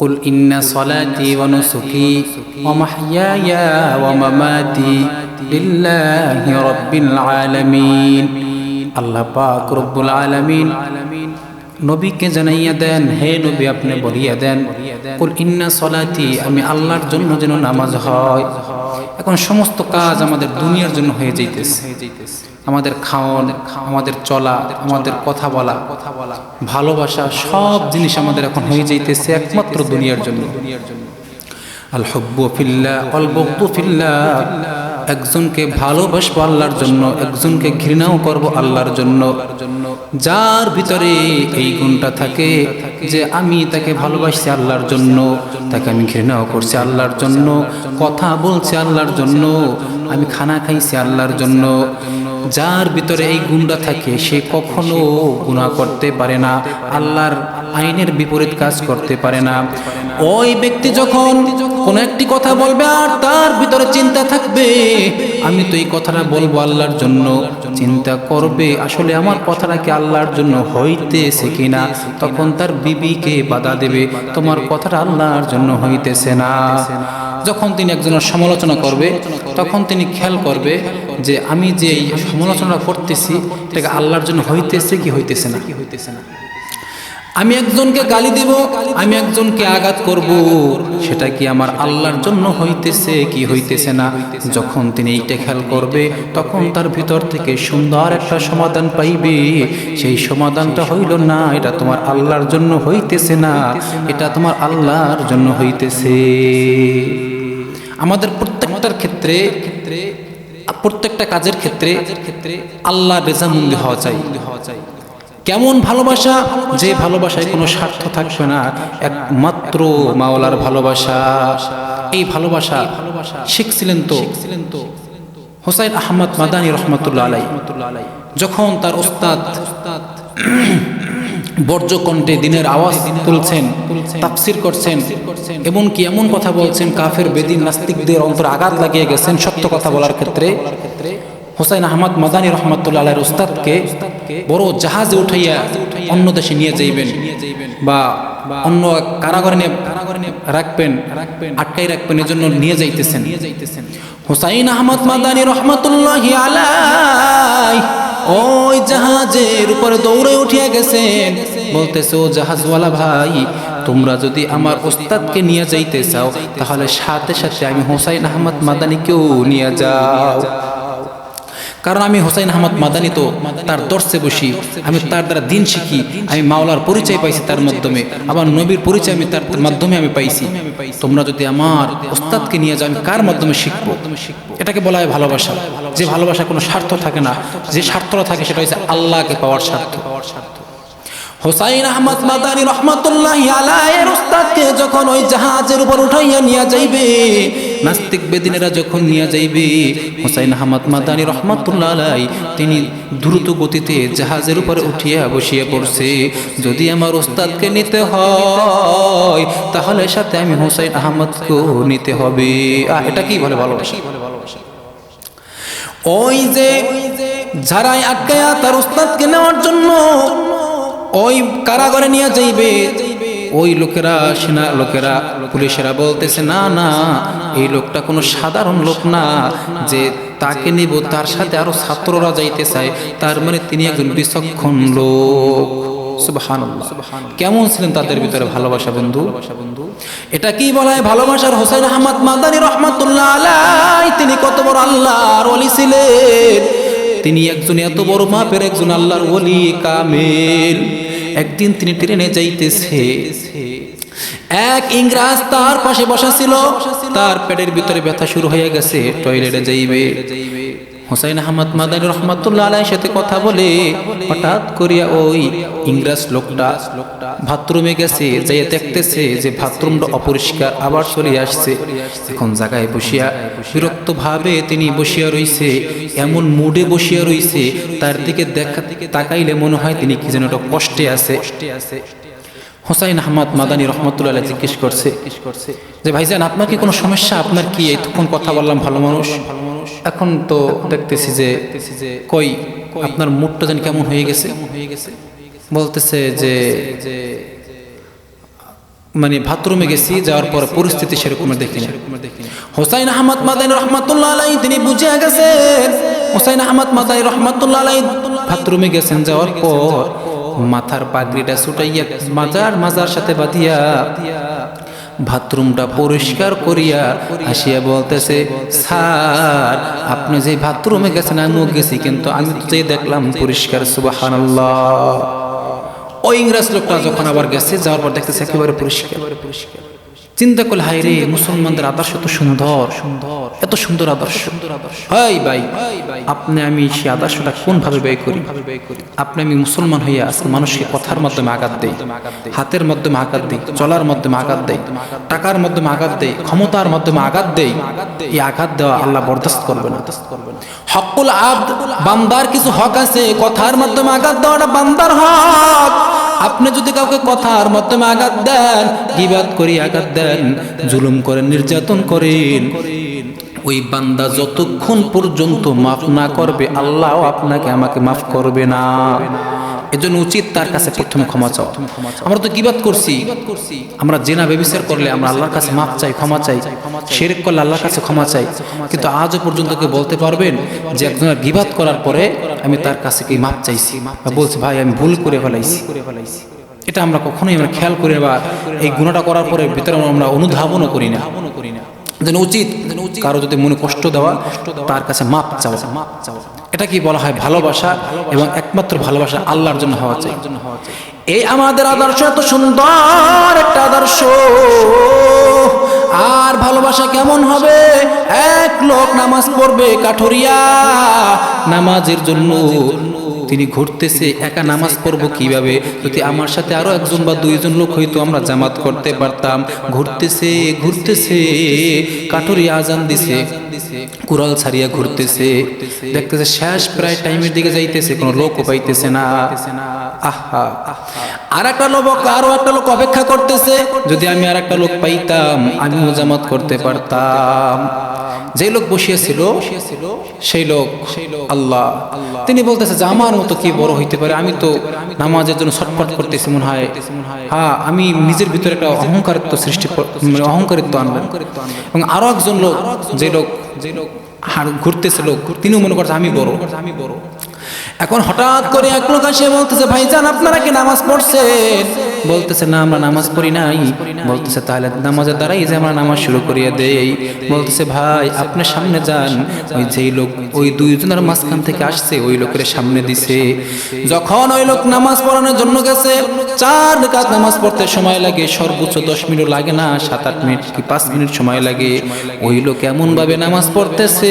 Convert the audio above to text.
قل إن صلاتي ونسكي ومحياي ومماتي لله رب العالمين আল্লাহ পাক রব্বুল আলামিন নবীকে জানাইয়া দেন, হে নবী আপনি বলিয়া দেন, কুল ইন্না সলাতি, আমি আল্লাহর জন্য যেন নামাজ হয়। এখন সমস্ত কাজ আমাদের দুনিয়ার জন্য হয়ে যাইতেছে। আমাদের খাওয়ান, আমাদের চলা, আমাদের কথা বলা, ভালোবাসা, সব জিনিস আমাদের এখন হয়ে যাইতেছে একমাত্র দুনিয়ার জন্য। আল হুব্বু ফিল্লাহ ওয়াল বুগদু ফিল্লাহ, একজনকে ভালোবাসবো আল্লাহর জন্য, একজনকে ঘৃণাও করব আল্লাহর জন্য। যার ভিতরে এই গুণটা থাকে যে আমি তাকে ভালোবাসছি আল্লাহর জন্য, তাকে আমি ঘৃণাও করছি আল্লাহর জন্য, কথা বলছি আল্লাহর জন্য, আমি খানা খাইছি আল্লাহর জন্য, যার ভিতরে এই গুণটা থাকে সে কখনো গুনাহ করতে পারে না, আল্লাহর আইনের বিপরীত কাজ করতে পারে না। ওই ব্যক্তি যখন কোন একটি কথা বলবে আর তার ভিতরে চিন্তা থাকবে আমি তো এই কথাটা বলবো আল্লাহর জন্য, চিন্তা করবে আসলে আমার কথাটা কি আল্লাহর জন্য হইতেছে কিনা, তখন তার বিবিকে বাধা দেবে, তোমার কথাটা আল্লাহর জন্য হইতেছে না। যখন তিনি একজনের সমালোচনা করবে তখন তিনি খেয়াল করবে যে আমি যে এই সমালোচনা করতেছি এটাকে আল্লাহর জন্য হইতেছে কি হইতেছে না। আমি একজনকে গালি দিব, আমি একজনকে আঘাত করব, সেটা কি আমার আল্লাহর জন্য হইতেছে কি হইতেছে না। যখন তিনি এইটা খেয়াল করবে তখন তার ভিতর থেকে সুন্দর একটা সমাধান পাইবে। সেই সমাধানটা হইল না এটা তোমার আল্লাহর জন্য হইতেছে না, এটা তোমার আল্লাহর জন্য হইতেছে। আমাদের প্রত্যেকটার ক্ষেত্রে, প্রত্যেকটা কাজের ক্ষেত্রে আল্লাহর রেজামন্দি হওয়া চাই। কেমন ভালোবাসা? যে ভালোবাসায় কোনো স্বার্থ থাকবে না, একমাত্র মাওলার ভালোবাসা। এই ভালোবাসা শিখছিলেন তো হুসাইন আহমদ মাদানী রহমতুল্লাহ আলাইহি, যখন তার উস্তাদ বর্জ্যকণ্ঠে দিনের আওয়াজ তুলছেন, তাফসীর করছেন, এমনকি এমন কথা বলছেন কাফের বেদিন নাস্তিকদের অন্তরে আঘাত লাগিয়ে গেছেন সত্য কথা বলার ক্ষেত্রে। হুসাইন আহমদ মাদানী রহমতুল্লাহ আলাইহির উস্তাদকে বড় জাহাজে উঠাইয়া অন্য দেশে নিয়ে যাইবেন বা অন্য কারাগারে রাখবেন, আটকাই রাখবেন, এজন্য নিয়ে যাইতেছেন। হুসাইন আহমদ মাদানী রহমতুল্লাহ আলাইহি ওই জাহাজের উপরে দৌড়ে উঠিয়া গেছেন, বলতেছে ও জাহাজওয়ালা ভাই, তোমরা যদি আমার উস্তাদকে নিয়ে যাইতে চাও তাহলে সাথে সাথে আমি হুসাইন আহমদ মাদানীকেও নিয়ে যাও, কারণ আমি হুসাইন আহমদ মাদানী তো তার দর্শে বসি, আমি তার দ্বারা দিন শিখি, আমি মাওলার পরিচয় পাইছি তার মাধ্যমে, আবার নবীর পরিচয় আমি তার মাধ্যমে আমি পাইছি। তোমরা যদি আমার উস্তাদকে নিয়ে যাও আমি কার মাধ্যমে শিখবো? এটাকে বলা হয় ভালোবাসা। যে ভালোবাসা কোনো স্বার্থ থাকে না, যে স্বার্থটা থাকে সেটা হচ্ছে আল্লাহকে পাওয়ার স্বার্থ। হুসাইন আহমদ মাদানী রহমতুল্লাহি আলাইহির উস্তাদকে যখন ওই জাহাজের উপর উঠাইয়া নিয়ে যাইবে, নাস্তিক বেদিনেরা যখন নিয়ে যাইবে, হুসাইন আহমদ মাদানী রহমতুল্লাহ আলাইহি তিনি দ্রুত গতিতে জাহাজের উপরে উঠিয়া বসিয়া পড়ছে। যদি আমার উস্তাদকে নিতে হয় তাহলে সাথে আমি হুসাইন আহমদকেও নিতে হবে। এটা কি বলে ভালোবাসা? ওই যে যারাই আটকায়া তার উস্তাদকে নেওয়ার জন্য ওই কারাগারে নিয়ে যাইবে, ওই লোকেরা, সেনা লোকেরা, পুলিশেরা বলতেছে না না, এই লোকটা কোনো সাধারণ লোক না যে তাকে নিব, তার সাথে আরো ছাত্ররা যাইতে চায়, তার মানে তিনি একজন বিচক্ষণ লোক। সুবহানাল্লাহ, কেমন ছিলেন তাদের ভিতরে ভালোবাসা বন্ধু? এটা কি বলা হয় ভালোবাসার? হুসাইন আহমদ মাদানী রহমাতুল্লাহ আলাইহি তিনি কত বড় আল্লাহর ওলি ছিলেন। তিনি একজন এত বড় মাপের একজন আল্লাহর ওলি কামেল। একদিন তিনি ট্রেনে যাইতেছে, এক ইংরেজ তার পাশে বসা ছিল, তার পেটের ভিতরে ব্যথা শুরু হয়ে গেছে, টয়লেটে যাইবে। হুসাইন আহমদ মাদানী রহমাতুল্লাহ আলাইহির সাথে কথা বলে হঠাৎ করিয়া ওই ইংরেজ লোকটা বাথরুমে গেছে, যাইয়া দেখতেছে যে বাথরুমটা অপরিষ্কার, আবার চলে আসছে। এখন জায়গায় বসিয়া বিরক্ত ভাবে তিনি বসিয়া রইছে, এমন মুডে বসিয়া রইছে, তার দিকে তাকাইলে মনে হয় তিনি কি যেন একটা কষ্টে আছে। হুসাইন আহমদ মাদানী রহমতুল্লাহ আলাইহি জিজ্ঞেস করছে যে ভাইজান আপনার কি কোনো সমস্যা? আপনার কি? এতক্ষণ কথা বললাম ভালো মানুষ, এখন তো দেখতেছি যে কই আপনার মুডটা যেন কেমন হয়ে গেছে। বলতেছে যে মানে বাথরুমে গেছি, যাওয়ার পর পরিস্থিতি সেরকম দেখিনি। হোসাইন আহমদ মাদানী রহমাতুল্লাহ আলাইহি তিনি বুঝে গেছেন। হোসাইন আহমদ মাদানী রহমাতুল্লাহ আলাইহি বাথরুমে গেছেন, যাওয়ার পর মাথার পাগড়িটা ছুটাইয়া মাজার সাথে বাঁধিয়া বাথরুমটা পরিষ্কার করিয়া হাসিয়া বলতেছে, স্যার আপনি যে বাথরুমে গেছেন আমিও গেছি, কিন্তু আমি তো যে দেখলাম পরিষ্কার। সুবহানাল্লাহ। ওই ইংরেজ লোকটা যখন আবার গেছে, যাওয়ার পর দেখতেছে একেবারে পরিষ্কার। চিন্তা করলে, হায় রে, মুসলমানদের আদর্শ এত সুন্দর, এত সুন্দর আদর্শ। হাই ভাই, আপনি আমি সেই আদর্শটা কোন ভাবে ব্যয় করি? আপনি আমি মুসলমান হইয়া আজকে মানুষকে কথার মাধ্যমে আঘাত দেই, হাতের মাধ্যমে আঘাত দেই, চলার মাধ্যমে আঘাত দেই, টাকার মাধ্যমে আঘাত দেই, ক্ষমতার মাধ্যমে আঘাত দেই। এই আঘাত দেওয়া আল্লাহ বরদাস্ত করবে না। হকুল আব্দ, বান্দার কিছু হক আছে, কথার মাধ্যমে আঘাত দেওয়াটা বান্দার হক। আপনি যদি কাউকে কথার মাধ্যমে আঘাত দেন, গীবাত করে আঘাত দেন, জুলুম করেন, নির্যাতন করেন, ওই বান্দা যতক্ষণ পর্যন্ত মাফ না করবে, আল্লাহ আপনাকে আমাকে মাফ করবে না। এজন্য উচিত তার কাছে প্রথমে ক্ষমা চাওয়া। আমরা তো গীবাত করছি, আমরা জেনা ব্যভিচার করলে আমরা আল্লাহর কাছে মাফ চাই, ক্ষমা চাই, শিরক করলে আল্লাহর কাছে ক্ষমা চাই, কিন্তু আজও পর্যন্ত কেউ বলতে পারবেন যে একজনের গীবাত করার পরে আমি তার কাছে কি মাফ চাইছি বা বলছি ভাই আমি ভুল করে ফেলাইছি? এটা আমরা কখনোই আমরা খেয়াল করি না, বা এই গুনাহটা করার পরে ভিতরে আমরা অনুধাবনও করি না। যেন উচিত কারো যদি মনে কষ্ট দেওয়া, তার কাছে মাপ চাওয়া। এটা কি বলা হয়? ভালোবাসা, এবং একমাত্র ভালোবাসা আল্লাহর জন্য হওয়া চাই। এই আমাদের আদর্শ এত সুন্দর একটা আদর্শ। আর ভালোবাসা কেমন হবে? এক লোক নামাজ পড়বে কাঠুরিয়া, নামাজের জন্য তিনি ঘুরতেছে, একা নামাজ পড়বো কিভাবে? যদি আমার সাথে আরো একজন বা দুইজন লোক হইতো আমরা জামাত করতে পারতাম। ঘুরতেছে ঘুরতেছে, কাঠুরি আজান দিছে, কুড়াল ছাড়িয়া ঘুরতেছে, দেখতেছে শেষ প্রায় টাইমের দিকে যাইতেছে, কোনো লোকও পাইতেছে না। আহা, আর একটা লোক, আরো একটা লোক অপেক্ষা করতেছে, যদি আমি আর একটা লোক পাইতাম আমিও জামাত করতে পারতাম। যে লোক বসিয়েছিল সেই লোক আল্লাহ, তিনি বলতেছে যে আমার মতো কি বড় হইতে পারে? আমি তো নামাজের জন্য ছটফট করতেছি, মনে হয় হ্যাঁ আমি নিজের ভিতরে একটা অহংকারিত্ব সৃষ্টি, অহংকারিত্ব আনবেন। এবং আরো একজন লোক, যে লোক ঘুরতেছে লোক, তিনিও মনে করছে আমি বড়। এখন হঠাৎ করে এক লোক আসে বলতেছে, ভাইজান আপনারা কি নামাজ পড়ছেন? বলতেছে না আমরা নামাজ পড়ি নাই। বলতেছে তাহলে নামাজের দ্বারাই যে আমরা নামাজ শুরু করিয়ে দেই। বলতেছে ভাই আপনি সামনে যান। ওই যেই লোক ওই দুইজনের মাঝখান থেকে আসছে, ওই লোকের সামনে দিছে। যখন ওই লোক নামাজ পড়ানোর জন্য গেছে, 4 রাকাত নামাজ পড়তে সময় লাগে, সর্বোচ্চ 10 মিনিট লাগে না, 7-8 মিনিট কি 5 মিনিট সময় লাগে। ওই লোক এমন ভাবে নামাজ পড়তেছে